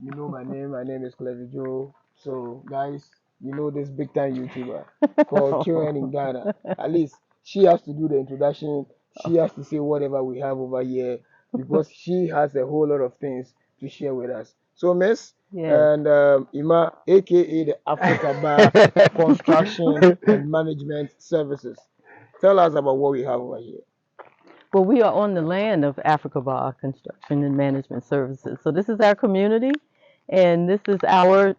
you know my name. My name is Aklevi Joe. So, guys, you know this big time YouTuber called Kieran in Ghana. At least she has to do the introduction. She has to say whatever we have over here because she has a whole lot of things to share with us. So, Miss Yes. and Ima, aka the Africa Bar Construction and Management Services, tell us about what we have over here. Well, we are on the land of Africa Bar Construction and Management Services. So this is our community, and this is our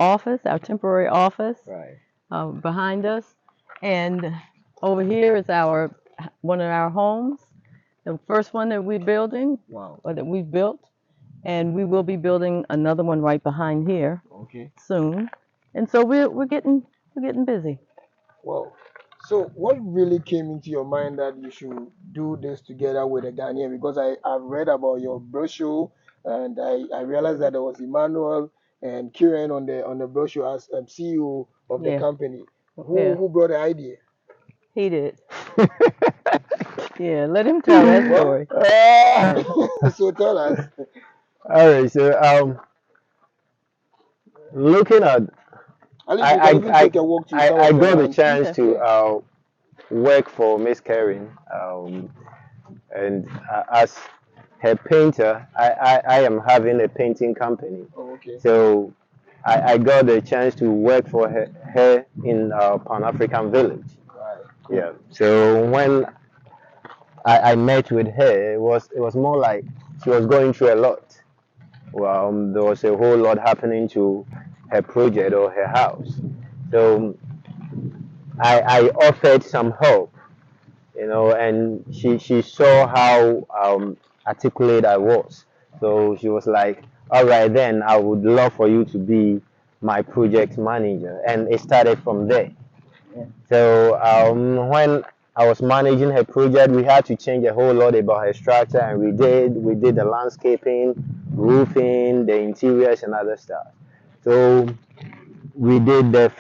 office, our temporary office Right. behind us. And over here is our one of our homes, the first one that we're building, Wow. or that we've built, and we will be building another one right behind here Okay. soon. And so we're getting busy. Wow. So what really came into your mind that you should do this together with a Ghanaian? Because I've read about your brochure and I realized that there was Emmanuel and Kieran on the brochure as CEO of the Yeah, company. yeah, Who brought the idea? he did. Yeah, let him tell that Well, story. so tell us. All right, so looking at, At least I you can even I I take a walk to some I of the got the lands. chance Okay. to Yeah. work for Miss Karen, and as her painter, I am having a painting company, Oh, okay. so I got the chance to work for her in Pan African Village. Right. Yeah, so when I met with her, it was more like she was going through a lot. Well, there was a whole lot happening to her project or her house. So I offered some help, and she saw how articulate I was. So she was like, all right, then I would love for you to be my project manager. And it started from there. So when I was managing her project, we had to change a whole lot about her structure, and we did the landscaping, roofing, the interiors, and other stuff. So we did the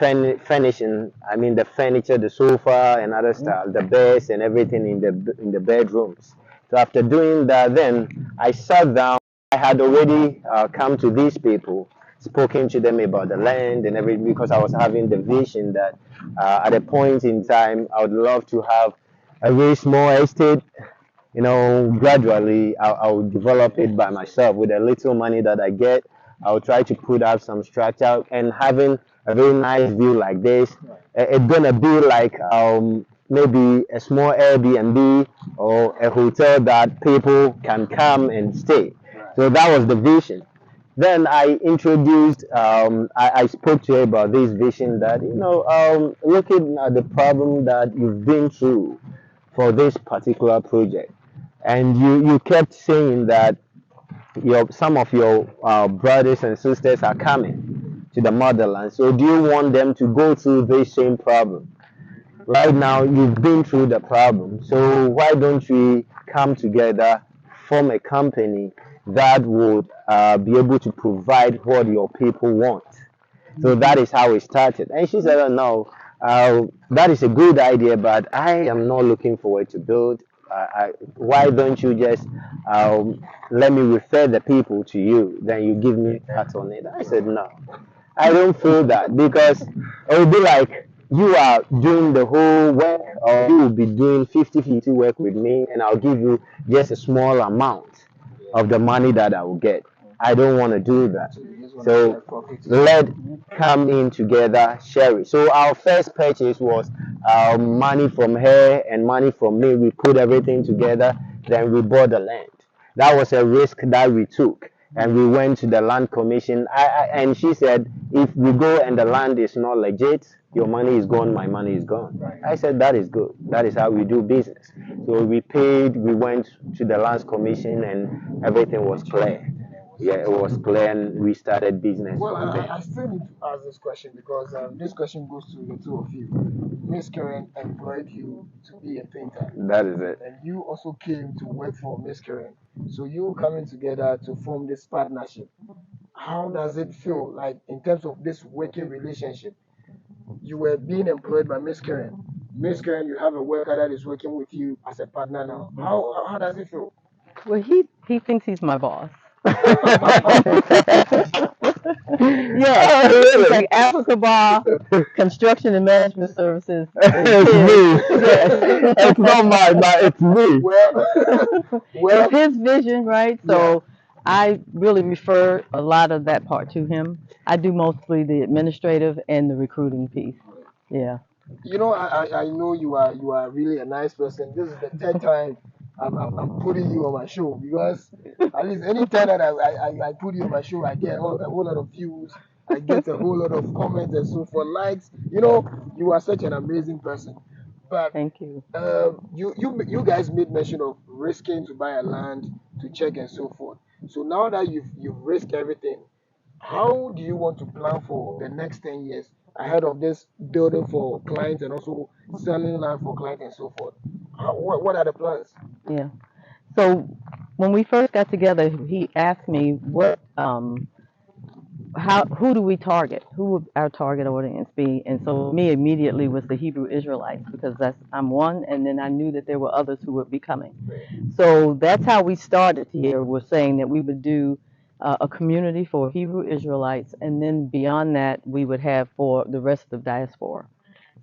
furnishing. I mean the furniture, the sofa, and other stuff, the beds and everything in the bedrooms. So after doing that, then I sat down. I had already come to these people, spoken to them about the land and everything because I was having the vision that at a point in time I would love to have a very small estate. Gradually I'll develop it by myself with a little money that I get. I'll try to put up some structure and having a very nice view like this. It's gonna be like maybe a small Airbnb or a hotel that people can come and stay. So that was the vision. Then I introduced, I spoke to her about this vision that, looking at the problem that you've been through for this particular project. And you kept saying that some of your brothers and sisters are coming to the motherland. So do you want them to go through this same problem? Right now, you've been through the problem. So why don't we come together, form a company that would be able to provide what your people want? So that is how it started. And she said, oh, no, that is a good idea, but I am not looking forward to build. Why don't you just let me refer the people to you? Then you give me a cut on it. I said, no, I don't feel that because it will be like you are doing the whole work or you will be doing 50-50 work with me and I'll give you just a small amount of the money that I will get. I don't want to do that. So you just want to share So profit together. let come in together, share it. So our first purchase was money from her and money from me. We put everything together, then we bought the land. That was a risk that we took. And we went to the land commission. And she said, if we go and the land is not legit, your money is gone, my money is gone. I said, that is good. That is how we do business. So we paid, we went to the lands commission, and everything was clear. Yeah, it was clear, and we started business Well, from there. I still need to ask this question because this question goes to the two of you. Miss Karen employed you to be a painter, That is it. and you also came to work for Miss Karen. So you coming together to form this partnership. How does it feel like in terms of this working relationship? You were being employed by Miss Karen. Miss Karen, you have a worker that is working with you as a partner now. How does it feel? Well, he thinks he's my boss. Yes. It's Really? like Africa Bar Construction and Management Services is It's his. me. Yes. It's not mine, but it's me. Well, It's well, his vision, right? yeah. So I really refer a lot of that part to him. I do mostly the administrative and the recruiting piece. Yeah. You know, I know you are really a nice person. This is the third time I'm putting you on my show because at least any time that I put you on my show, I get a whole lot of views. I get a whole lot of comments and so for likes. You know, you are such an amazing person. But Thank you. you guys made mention of risking to buy a land to check and so forth. So now that you've risked everything, how do you want to plan for the next 10 years ahead of this building for clients and also selling land for clients and so forth? What are the plans? Yeah. So when we first got together, he asked me who do we target? Who would our target audience be? And so me immediately was the Hebrew Israelites because I'm one, and then I knew that there were others who would be coming. So that's how we started here. Was saying that we would do a community for Hebrew Israelites, and then beyond that, we would have for the rest of diaspora.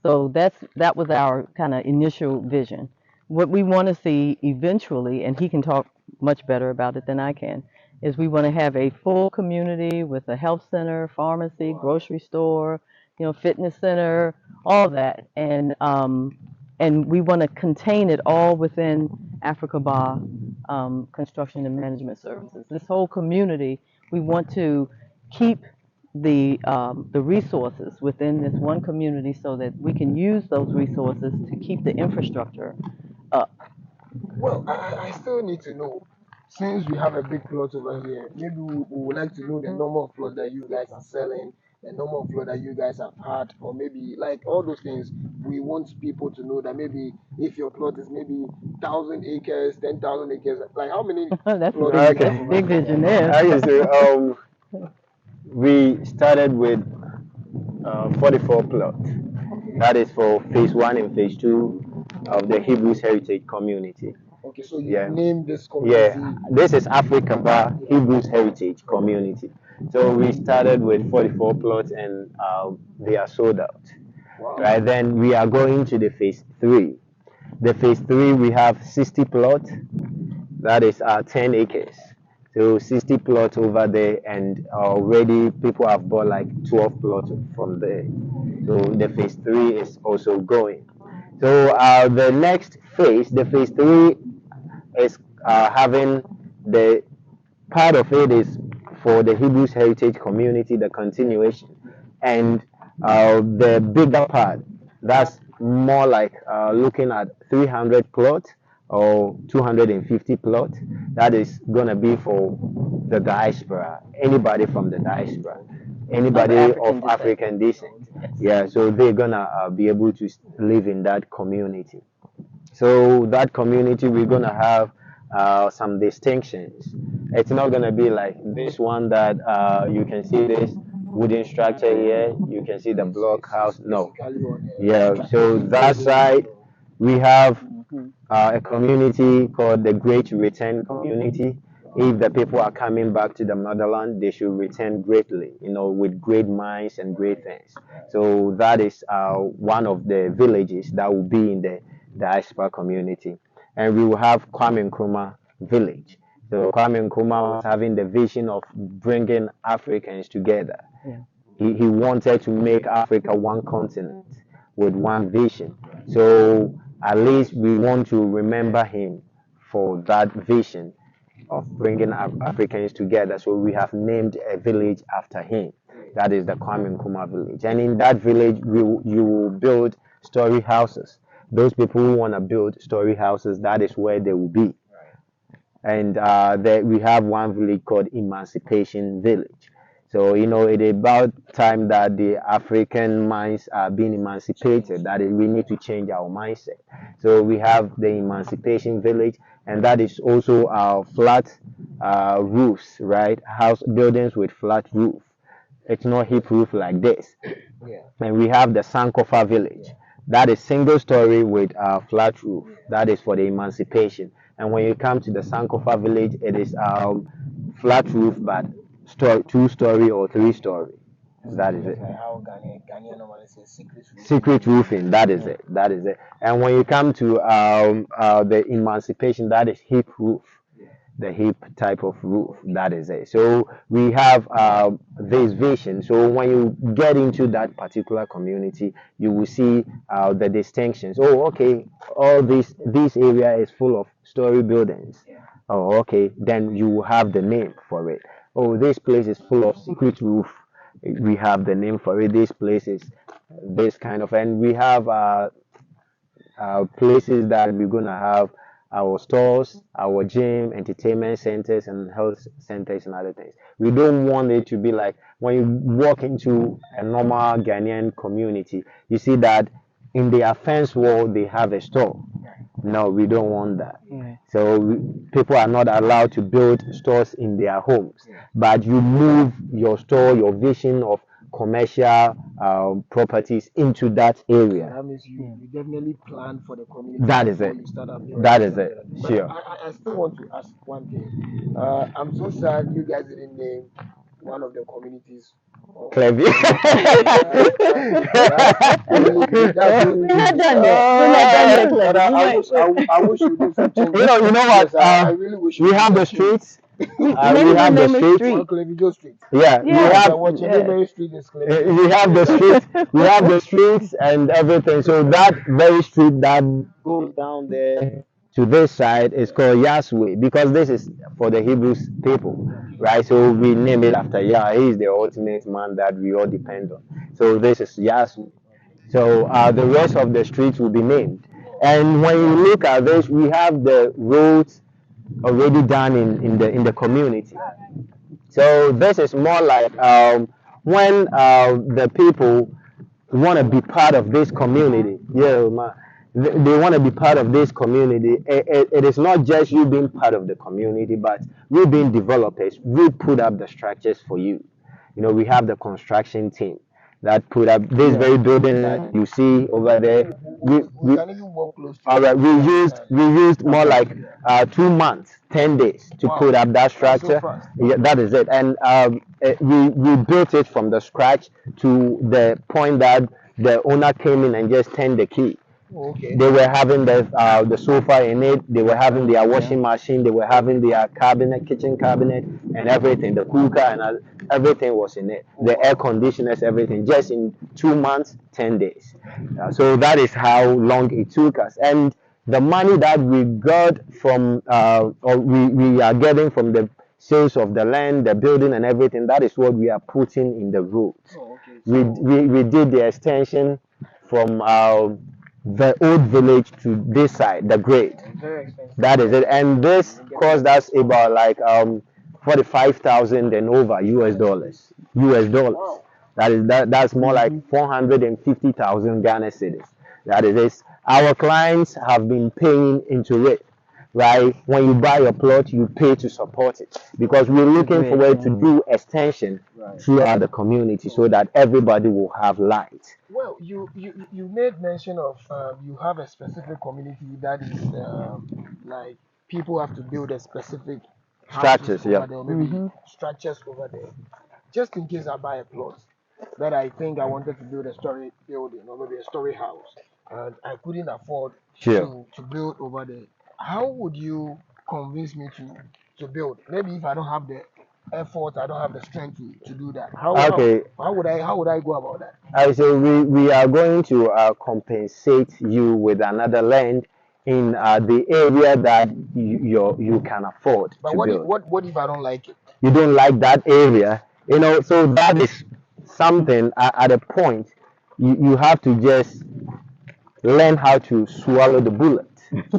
So that was our kind of initial vision. What we want to see eventually, and he can talk much better about it than I can, is we want to have a full community with a health center, pharmacy, grocery store, fitness center, all that, and we want to contain it all within Africa Bar Construction and Management Services. This whole community, we want to keep the resources within this one community so that we can use those resources to keep the infrastructure up. Well, I still need to know. Since we have a big plot over here, maybe we would like to know the number of plots that you guys are selling, the number of plots that you guys have had, or maybe like all those things. We want people to know that maybe if your plot is maybe 1,000 acres, 10,000 acres, like how many that's plots do you Okay. have that's over big here? vision there. I used to, we started with 44 plots. That is for phase one and phase two of the Hebrews Heritage Community. Okay, so you Yeah. name this Yeah, community. this is Africa Bar Hebrews Heritage Community. So we started with 44 plots and they are sold out. Wow. Right, then we are going to the phase three. The phase three, we have 60 plots. That is 10 acres. So 60 plots over there, and already people have bought like 12 plots from there. So the phase three is also going. So the next phase, the phase three, is having the part of it is for the Hebrews Heritage Community, the continuation, and the bigger part, that's more like looking at 300 plots or 250 plots. That is gonna be for the diaspora, anybody from the diaspora, Of anybody African of descent. African descent. Yes. Yeah, so they're gonna be able to live in that community. So that community, we're gonna have some distinctions. It's not gonna be like this one that you can see this wooden structure here. You can see the block house. It's No, basically on yeah. So strategic that buildings. side, we have Hmm. a community called the Great Return Community. If the people are coming back to the motherland, they should return greatly, with great minds and great things. So that is one of the villages that will be in the diaspora community. And we will have Kwame Nkrumah village. So Kwame Nkrumah was having the vision of bringing Africans together. Yeah. He wanted to make Africa one continent with one vision. So at least we want to remember him for that vision of bringing Africans together. So we have named a village after him. That is the Kwame Nkrumah village. And in that village, you will build story houses. Those people who want to build story houses, that is where they will be. And we have one village called Emancipation Village. So it is about time that the African minds are being emancipated. That is, we need to change our mindset. So we have the Emancipation Village, and that is also our flat roofs, right? House buildings with flat roof. It's not hip roof like this. Yeah. And we have the Sankofa village. That is single story with a flat roof. That is for the emancipation. And when you come to the Sankofa village, it is flat roof but two story or three story. That is it. Like how Ghanaian normally says secret roofing. Secret roofing. That is it. That is it. And when you come to the emancipation, that is hip roof. The hip type of roof. That is it. So we have this vision. So when you get into that particular community, you will see the distinctions. Oh, okay. All this area is full of story buildings. Yeah. Oh, okay. Then you will have the name for it. Oh, this place is full of secret roof. We have the name for it. This place is this kind of, and we have places that we're gonna have our stores, our gym, entertainment centers, and health centers and other things. We don't want it to be like when you walk into a normal Ghanaian community, you see that in their fence wall they have a store. No, we don't want that. Yeah. So people are not allowed to build stores in their homes, but you move your store, your vision of commercial properties into that So area. that means you definitely plan for the community That is before it. you start up building That is something it. like that. But Sure. I still want to ask one thing. I'm so sad you guys didn't name one of the communities. Clever. We're not done yet. We're not done yet, But Clever. I wish you did some changes. You know what? Yes, I really wish you We did have some the changes. streets. Maybe We we'll have the name a streets. street. Aklevi Street. Yeah, we Yeah. have. Watching Yeah. Mary Street is Aklevi. We have the streets, we have the streets and everything. So that very street that goes down there to this side is called Yahweh because this is for the Hebrews people, right? So we name it after Yah. He is the ultimate man that we all depend on. So this is Yahweh. So the rest of the streets will be named. And when you look at this, we have the roads already done in the community. So this is more like when the people want to be part of this community. Yeah, they want to be part of this community. It is not just you being part of the community, but we being developers. We put up the structures for you. You know, we have the construction team that put up this very building that you see over there. We can even walk close to All it. right, we used more like 2 months, 10 days to Wow. put up that That's so structure. fast. Yeah, that is it. And we built it from the scratch to the point that the owner came in and just turned the key. Okay. They were having the sofa in it. They were having their washing machine. They were having their cabinet, kitchen cabinet, and everything. The cooker and everything was in it. The air conditioners, everything, just in 2 months, 10 days. So that is how long it took us. And the money that we got from, or we are getting from the sales of the land, the building, and everything, that is what we are putting in the roads. Oh, okay. We did the extension from the old village to this side, the grade. Very expensive. That is it. And this cost us about like 45,000 and over US dollars. US dollars. Wow. That's more like 450,000 Ghana cedis. That is it. Our clients have been paying into it. Right, when you buy a plot, you pay to support it because we're looking forward to do extension throughout the community so that everybody will have light. Well, you made mention of you have a specific community that is like people have to build a specific houses Structures, over yeah. there, or maybe structures over there. Just in case I buy a plot that I think I wanted to build a story building or maybe a story house, and I couldn't afford Sure. to build over there. How would you convince me to build? Maybe if I don't have the effort, I don't have the strength to do that. Okay. How would I go about that? So we are going to compensate you with another land in the area that you can afford But to build. what if I don't like it? You don't like that area, so that is something at a point you have to just learn how to swallow the bullet,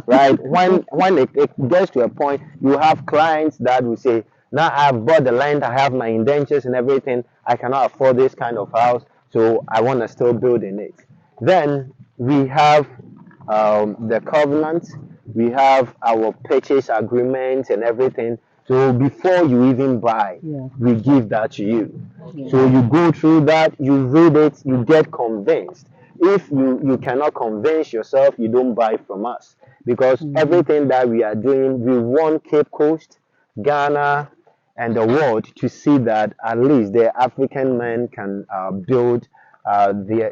right? When it gets to a point, you have clients that will say, now I've bought the land, I have my indentures and everything, I cannot afford this kind of house, so I want to still build in it. Then we have the covenant, we have our purchase agreement and everything. So before you even buy, we give that to you. So you go through that, you read it, you get convinced. If you cannot convince yourself, you don't buy from us. Because everything that we are doing, we want Cape Coast, Ghana, and the world to see that at least the African men can build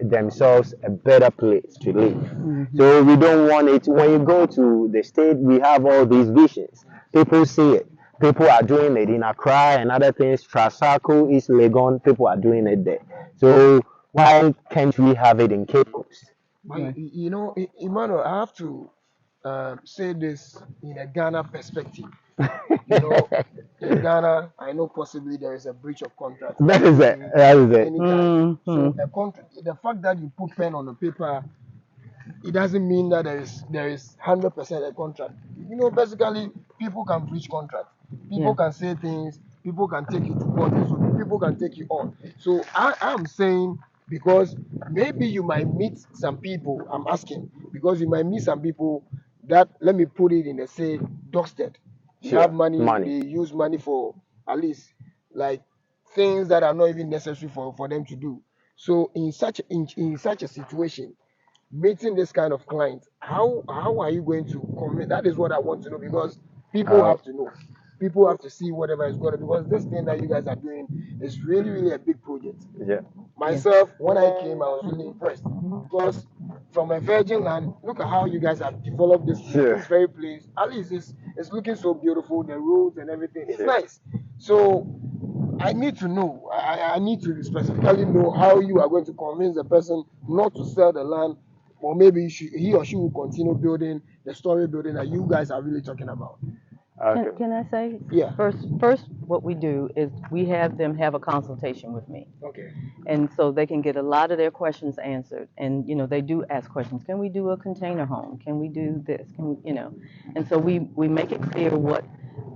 themselves a better place to live. So we don't want it. When you go to the state, we have all these visions. People see it. People are doing it in Accra and other things. Trasaco, East Legon, people are doing it there. So why can't we have it in Cape Coast? But you know, Emmanuel, I have to say this in a Ghana perspective. You know, in Ghana, I know possibly there is a breach of contract. That is it. That is it. Anytime. So a contract, the fact that you put pen on the paper, it doesn't mean that there is 100% a contract. You know, basically, people can breach contract. People can say things. People can take you to court. So people can take you on. So I'm saying because maybe you might meet some people. I'm asking because you might meet some people that, let me put it in the say, dusted. They have money. They use money for at least like things that are not even necessary for them to do. So in such a situation, meeting this kind of client, how are you going to commit? That is what I want to know because people have to know. People have to see whatever is going on because this thing that you guys are doing is really, really a big project. Yeah. Myself, when I came, I was really impressed because from a virgin land, look at how you guys have developed this very place. At least it's looking so beautiful, the roads and everything. It's nice. So I need to know. I need to specifically know how you are going to convince the person not to sell the land, or maybe he or she will continue building the story building that you guys are really talking about. Can I say? Yeah. First, what we do is we have them have a consultation with me. Okay. And so they can get a lot of their questions answered. And, you know, they do ask questions. Can we do a container home? Can we do this? Can we, you know? And so we make it clear what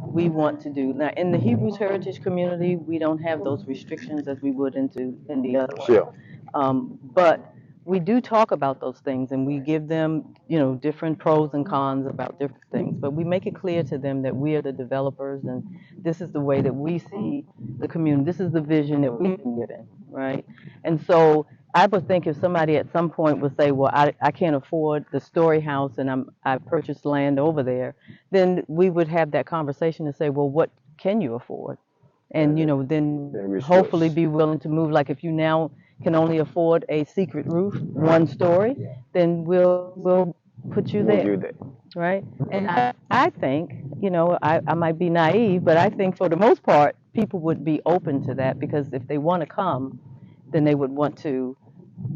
we want to do. Now, in the Hebrews Heritage community, we don't have those restrictions as we would in the other one. Sure. But we do talk about those things and we give them, you know, different pros and cons about different things. But we make it clear to them that we are the developers and this is the way that we see the community. This is the vision that we've been given, right? And so I would think if somebody at some point would say, well, I can't afford the story house and I purchased land over there, then we would have that conversation to say, well, what can you afford? And, you know, then hopefully be willing to move. Like if you now can only afford a secret roof, one story, then we'll put you there, right? And I think, you know, I might be naive, but I think for the most part, people would be open to that because if they want to come, then they would want to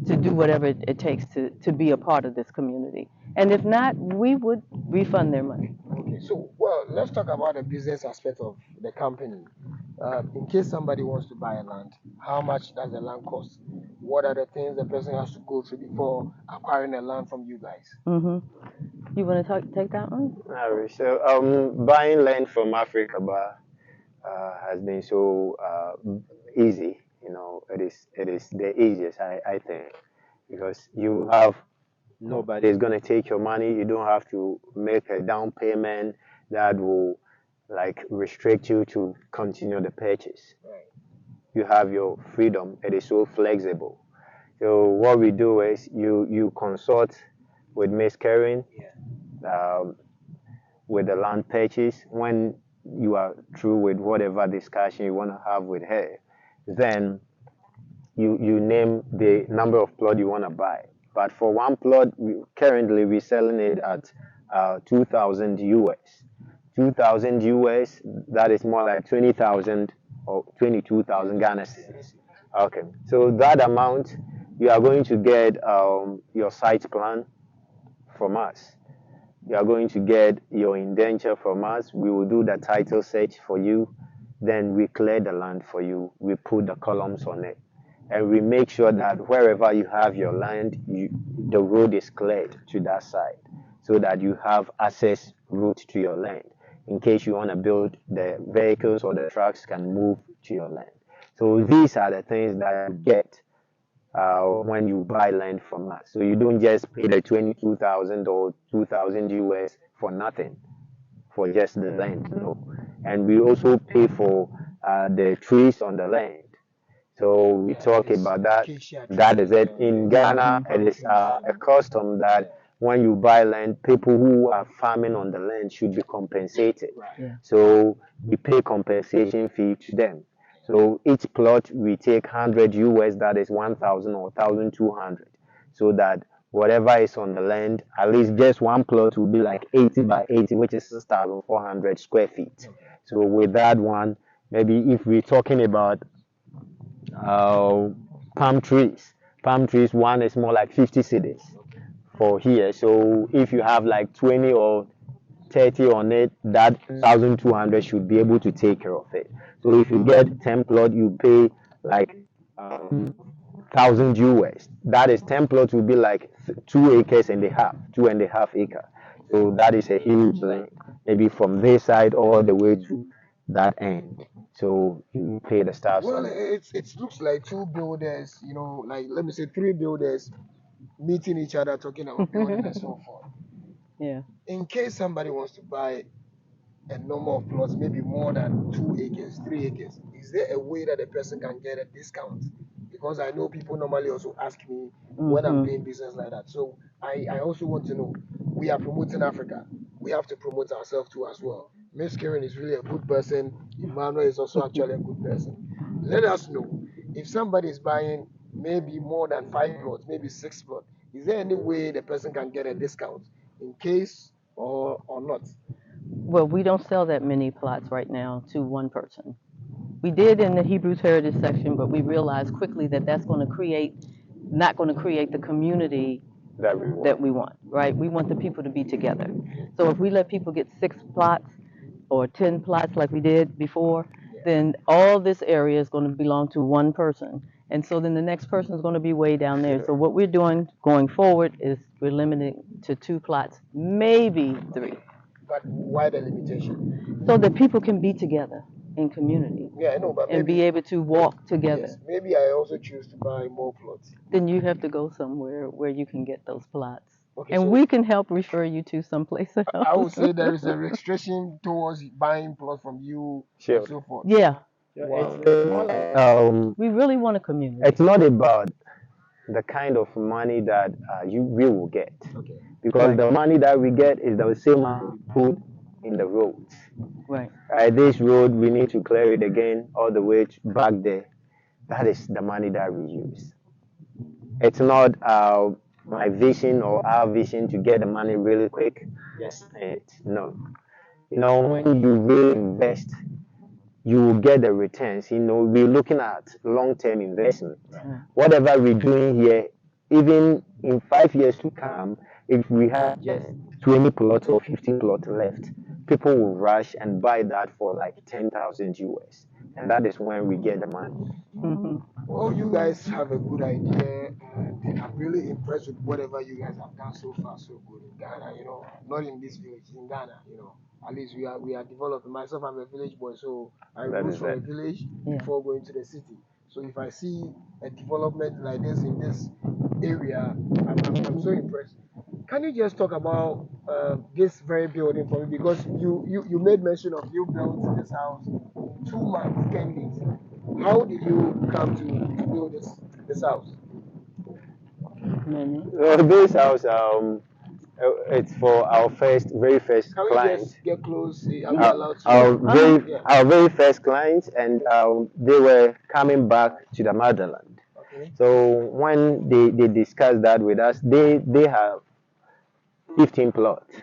do whatever it takes to be a part of this community. And if not, we would refund their money. Okay, so well, let's talk about the business aspect of the company. In case somebody wants to buy a land, how much does the land cost? What are the things the person has to go through before acquiring a land from you guys? You want to take that one? All right. So buying land from Africa has been so easy. You know, it is the easiest, I think, because you have nobody is going to take your money. You don't have to make a down payment that will like restrict you to continue the purchase. You have your freedom. It is so flexible. So what we do is you consult with Miss Karen with the land purchase. When you are through with whatever discussion you want to have with her, then you name the number of plot you want to buy. But for one plot, currently we're selling it at 2,000 US. 2,000 US, that is more like 20,000 or 22,000 Ghana cedis. Okay, so that amount, you are going to get your site plan from us. You are going to get your indenture from us. We will do the title search for you. Then we clear the land for you. We put the columns on it. And we make sure that wherever you have your land, the road is cleared to that side so that you have access route to your land. In case you want to build, the vehicles or the trucks can move to your land. So these are the things that you get when you buy land from us. So you don't just pay the 22,000 or 2,000 US for nothing, for just the land. No. And we also pay for the trees on the land. So we talk about that. That is it. In Ghana, it is a custom that when you buy land, people who are farming on the land should be compensated. Right. Yeah. So we pay compensation fee to them. So each plot we take 100 US, that is 1,000 or 1,200, so that whatever is on the land, at least just one plot will be like 80 by 80, which is 6,400 square feet. So with that one, maybe if we're talking about uh, palm trees, one is more like 50 cedis for here. So if you have like 20 or 30 on it, that 1,200 should be able to take care of it. So if you get 10 plot, you pay like 1,000 US. That is 10 plots will be like 2 acres and a half, 2.5 acre. So that is a huge land, maybe from this side all the way to that end. So you pay the stars Well, on it. it looks like two builders, like let me say three builders meeting each other, talking about building and so forth. Yeah. In case somebody wants to buy a number of plots, maybe more than 2 acres, 3 acres, is there a way that the person can get a discount? Because I know people normally also ask me when I'm doing business like that. So I also want to know, we are promoting Africa. We have to promote ourselves too as well. Miss Karen is really a good person. Emmanuel is also actually a good person. Let us know if somebody is buying maybe more than 5 plots, maybe 6 plots. Is there any way the person can get a discount in case or not? Well, we don't sell that many plots right now to one person. We did in the Hebrews Heritage section, but we realized quickly that that's going to not going to create the community That we want. that we want, right? We want the people to be together. So if we let people get 6 plots or 10 plots like we did before, then all this area is going to belong to one person. And so then the next person is going to be way down there. So what we're doing going forward is we're limiting to 2 plots, maybe 3, But why the limitation? so that people can be together in community Yeah, I know, but and be maybe able to walk together. yes, maybe I also choose to buy more plots. Then you have to go somewhere where you can get those plots. Okay, And so we can help refer you to someplace else. I would say there is a restriction towards buying plots from you Sure. and so forth. Yeah, Wow. we really want a community. It's not about the kind of money that we will get, Okay. because Right. the money that we get is the same money we put in the roads. Right. Right, this road we need to clear it again all the way back there. That is the money that we use. It's not my vision or our vision to get the money really quick. Yes, no. When you really invest, you will get the returns. We're looking at long-term investment. Right. Whatever we're doing here, even in 5 years to come, if we have just 20 plots or 15 plots left, people will rush and buy that for like 10,000 US. And that is when we get the money. Well, you guys have a good idea, and I'm really impressed with whatever you guys have done so far. So good in Ghana, not in this village, in Ghana. At least we are developing. Myself, I'm a village boy, so I That rose is from a it. village Yeah. before going to the city. So if I see a development like this in this area, I'm so impressed. Can you just talk about this very building for me? Because you made mention of you built this house in 2 months, 10 days. How did you come to build this house? Many. This house, it's for our very first Can we client. just get close? Are we Our, allowed to? our very Yeah. our very first clients, and they were coming back to the motherland. Okay. So when they discussed that with us, they have 15 plots.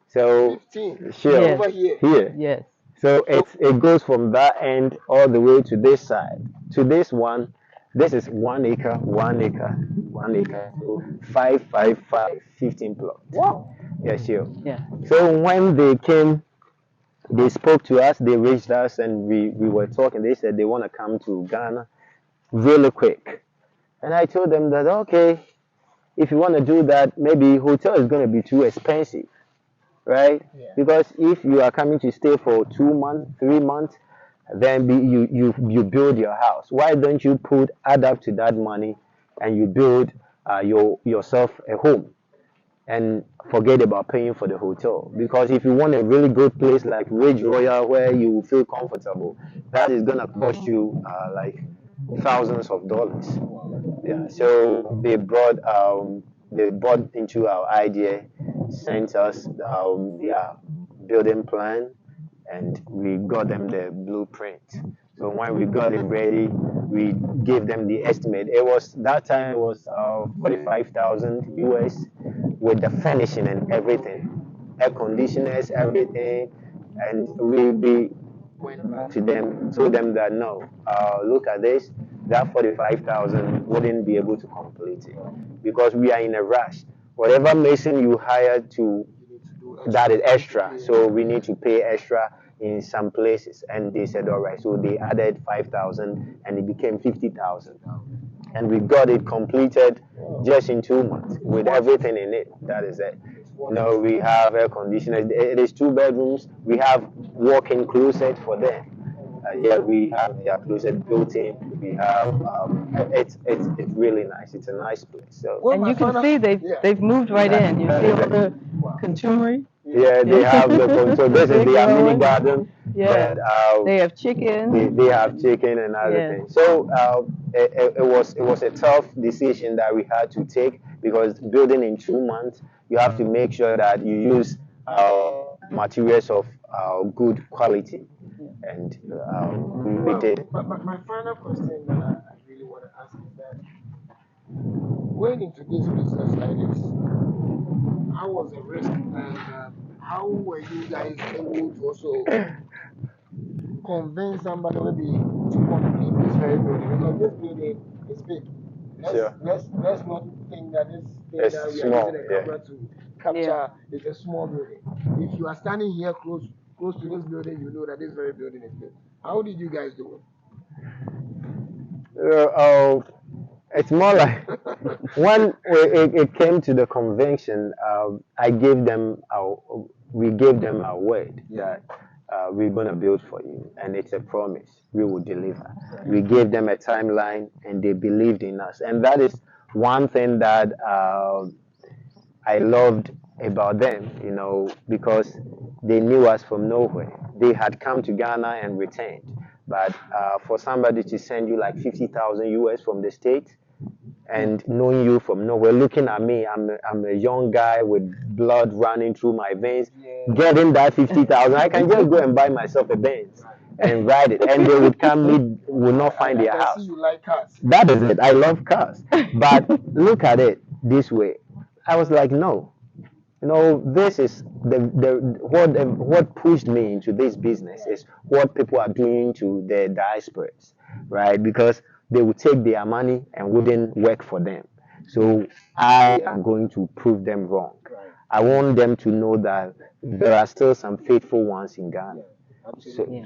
So 15. sure, Yes. Over here. here. Yes. So So it goes from that end all the way to this side. To this one, this is 1 acre, 1 acre, 1 acre. So 15 plots. wow. Yeah, sure. Yeah. So when they came, they spoke to us, they reached us, and we were talking. They said they want to come to Ghana really quick. And I told them that, okay, if you want to do that, maybe hotel is going to be too expensive, right? Yeah. Because if you are coming to stay for 2 months, 3 months, then you build your house. Why don't you add up to that money and you build yourself a home and forget about paying for the hotel? Because if you want a really good place like Ridge Royal where you will feel comfortable, that is gonna cost you like thousands of dollars. Yeah. So they brought they bought into our idea, sent us their building plan, and we got them the blueprint. So when we got it ready, we gave them the estimate. It was that time it was 45,000 US with the finishing and everything, air conditioners, everything, and we went back to them, told them that no, look at this, that 45,000 wouldn't be able to complete it because we are in a rush. Whatever mason you hired to, You need to do that is extra. extra, so we need to pay extra in some places. And they said, all right, so they added 5,000 and it became 50,000. And we got it completed just in 2 months with everything in it. That is it. No, we have air conditioners. It is 2 bedrooms. We have walk-in closet for them. Yeah, we have their closet built in. We have it's really nice. It's a nice place. So Well, And my you can final- see yeah. they've moved right in. You see all the consumery? yeah, they have the so this is Big their mini growing. garden. Yeah. That, They have chicken. they have chicken and other Yeah. things. So it was a tough decision that we had to take because building in 2 months, you have to make sure that you use materials of good quality, and we did. My final question that I really want to ask is that going into this business like this, how was the risk and how were you guys able to also convince somebody maybe to complete this very building? Because this building is big. Sure. Let's not think that this thing It's that we small, are using a yeah. camera to capture is a small building. If you are standing here close to this building, you know that this very building is big. How did you guys do It's more like when it came to the convention, we gave them our word that we're gonna build for you, and it's a promise we will deliver. We gave them a timeline, and they believed in us, and that is one thing that I loved about them, because they knew us from nowhere. They had come to Ghana and returned, but for somebody to send you like 50,000 US from the States and knowing you from nowhere, looking at me, I'm a young guy with blood running through my veins, getting that 50,000, I can just go and buy myself a Benz and ride it, and they would come, would not find their I house. see you like cars. That is it. I love cars, but look at it this way. I was like, no, this is what pushed me into this business is what people are doing to the diasporas, right? Because they would take their money and wouldn't work for them. So I am going to prove them wrong. I want them to know that there are still some faithful ones in Ghana.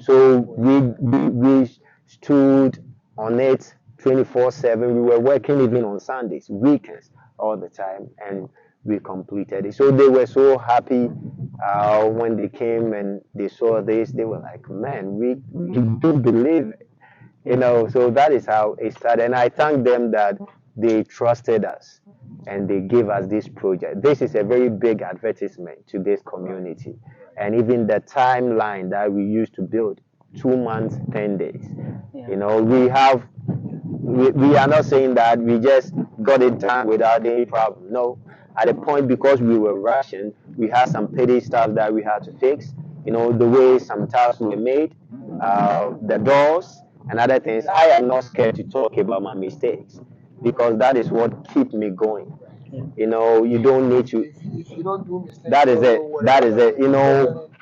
So we stood on it 24/7. We were working even on Sundays, weekends, all the time, and we completed it. So they were so happy when they came and they saw this. They were like, "Man, we do believe it." So that is how it started. And I thank them that they trusted us and they gave us this project. This is a very big advertisement to this community. And even the timeline that we used to build, 2 months, 10 days. We are not saying that we just got it done without any problem. No, at a point, because we were rushing, we had some petty stuff that we had to fix. The way some tiles were made, the doors, and other things. I am not scared to talk about my mistakes because that is what keeps me going. You don't need to. If you don't do mistakes, That is it. That is it.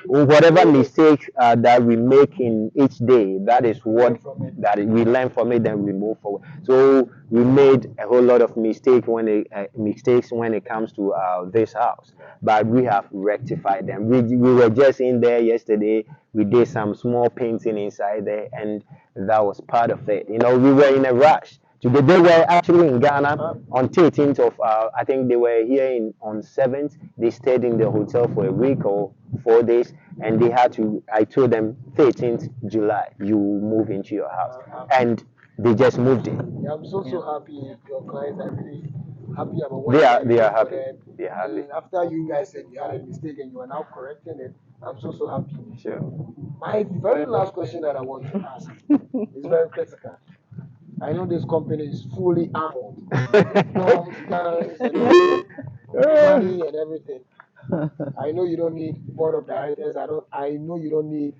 Whatever mistake that we make in each day, that is what that we learn from it. Then we move forward. So we made a whole lot of mistakes when it comes to this house, but we have rectified them. We were just in there yesterday. We did some small painting inside there, and that was part of it. We were in a rush. They were actually in Ghana on 13th of, I think they were here on 7th. They stayed in the hotel for a week or 4 days, and I told them 13th July, you move into your house. And they just moved in. Yeah, I'm so happy your clients are really happy about what They you are did for happy. them. They are happy. And after you guys said you had a mistake and you are now correcting it, I'm so happy. Sure. My very last question that I want to ask is very critical. I know this company is fully armored, bombs, guns, and everything, money and everything. I know you don't need board of directors. I know you don't need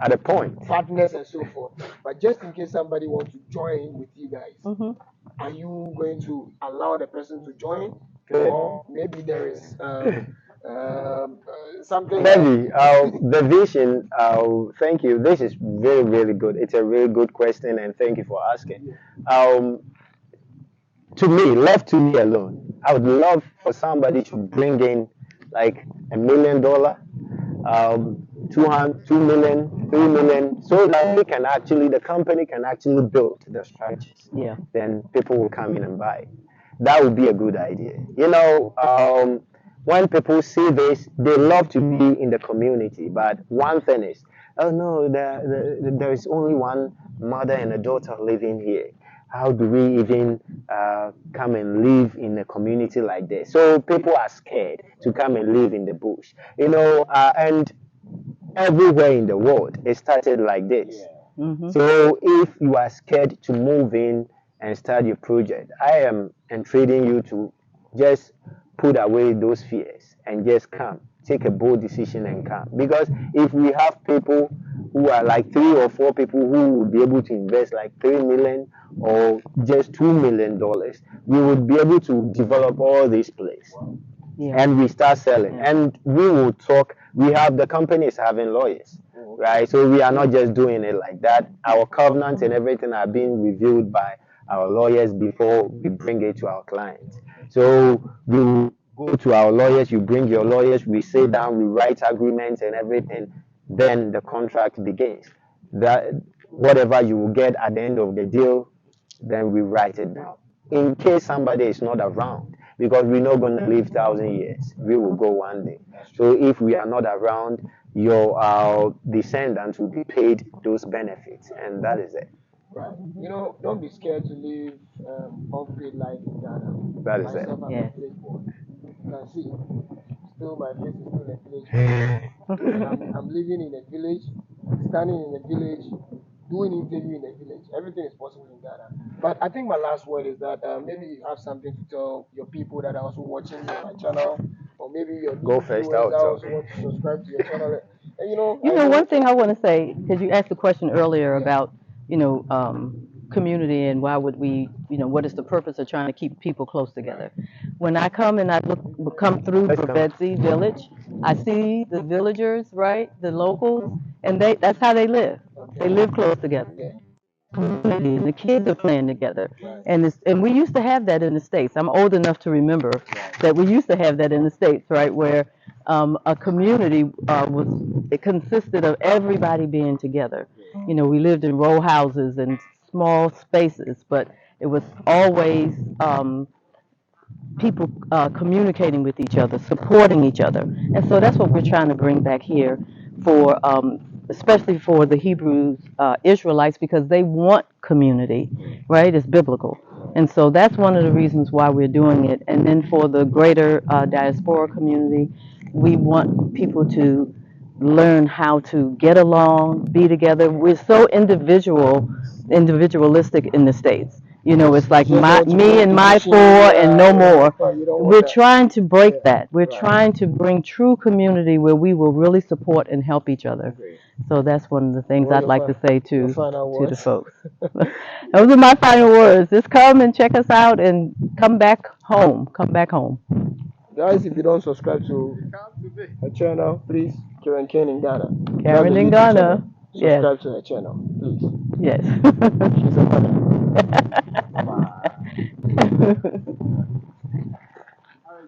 At a point. partners and so forth. But just in case somebody wants to join with you guys, Hmm. are you going to allow the person to join, Good. or maybe there is something like Maybe the vision. Thank you. This is really, really good. It's a really good question, and thank you for asking. Um, to me, left to me alone, I would love for somebody to bring in like $1 million, 2 million, 3 million, so that we can actually, the company can actually build the structures. Yeah. Then people will come in and buy. That would be a good idea. When people see this, they love to be in the community. But one thing is, oh no, there is only one mother and a daughter living here. How do we even come and live in a community like this? So people are scared to come and live in the bush. And everywhere in the world, it started like this. Hmm. So if you are scared to move in and start your project, I am entreating you to just put away those fears and just come. Take a bold decision and come. Because if we have people who are like 3 or 4 people who would be able to invest like 3 million or just $2 million, we would be able to develop all these places. Yeah. And we start selling. Yeah. And we will talk. The company is having lawyers, right? So we are not just doing it like that. Our covenants and everything are being reviewed by our lawyers before we bring it to our clients. So we will go to our lawyers, you bring your lawyers, we sit down, we write agreements and everything. Then the contract begins. That whatever you will get at the end of the deal, then we write it down. In case somebody is not around, because we're not going to live 1,000 years, we will go one day. So if we are not around, your descendants will be paid those benefits, and that is it. right. Don't be scared to live off-grid life in Ghana. That is it. Myself, I'm Yes. a village boy. You can see, still my face is still a village boy. And I'm living in a village, standing in a village, doing interview in a village. Everything is possible in Ghana. But I think my last word is that maybe you have something to tell your people that are also watching my channel, or maybe your Go new first, viewers I'll that talk. also want to subscribe to your channel. And One thing I want to say, because you asked the question earlier about, community and why would we, what is the purpose of trying to keep people close together? When I come and come through Let's come. Brevedzi village, I see the villagers, right, the locals, and that's how they live. They live close together. Community, and the kids are playing together, and we used to have that in the States. I'm old enough to remember that we used to have that in the States, right, where a community it consisted of everybody being together. We lived in row houses and small spaces, but it was always people communicating with each other, supporting each other. And so that's what we're trying to bring back here for, especially for the Hebrews, Israelites, because they want community, right? It's biblical. And so that's one of the reasons why we're doing it. And then for the greater diaspora community, we want people to learn how to get along, be together. We're so individualistic in the States. It's like me and my four and no more. We're trying to break that. We're trying to bring true community where we will really support and help each other. So that's one of the things I'd like to say to the folks. Those are my final words. Just come and check us out and come back home. Come back home. Guys, if you don't subscribe to her channel, please, Karen Kane in Ghana. Karen in Ghana. Yes. Subscribe to her channel, please. Yes. She's a mother. Bye.